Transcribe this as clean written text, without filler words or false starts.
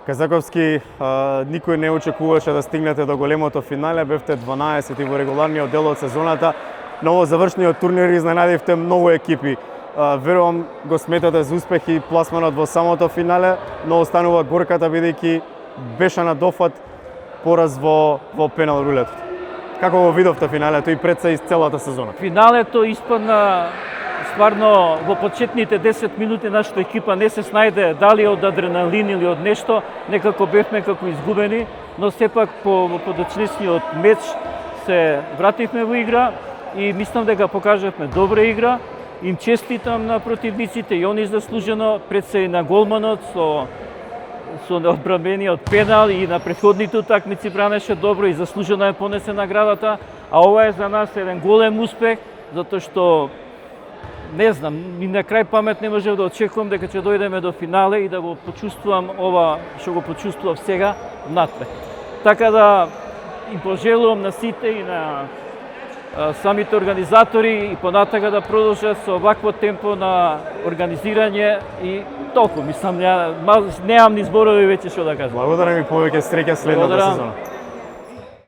Казаковски, никој не очекуваше да стигнете до големото финале, бевте 12 во регуларниот дел од сезоната. На ово завршниот турнир изненадивте многу екипи. Верувам го сметате за успех и пласманот во самото финале, но останува горката бидејќи беше на дофат пораз во пенал рулетот. Како го видовте финалето и пред се из целата сезона? Финалето испадна стварно во почетните 10 минути нашата екипа не се снајде дали од адреналин или од нешто, некако бевме како изгубени, но сепак по подоцнесниот меч се вративме во игра и мислам дека покажавме добра игра. Им честитам на противниците и они заслужено пред се и на голманот со одбранбениот пенал и на претходните утакмици бранеше добро и заслужено е понесе наградата, а ова е за нас еден голем успех, затоа што не знам, и на крај памет не можев да очекувам дека ќе дојдеме до финале и да го почувствувам ова што го почувствував сега внатре. Така да им пожелувам на сите и на самите организатори и понатака да продолжат со вакво темпо на организирање и толку, мислам, немам ни зборови веќе што да кажам. Благодарам ви, повеќе среќа следната сезона.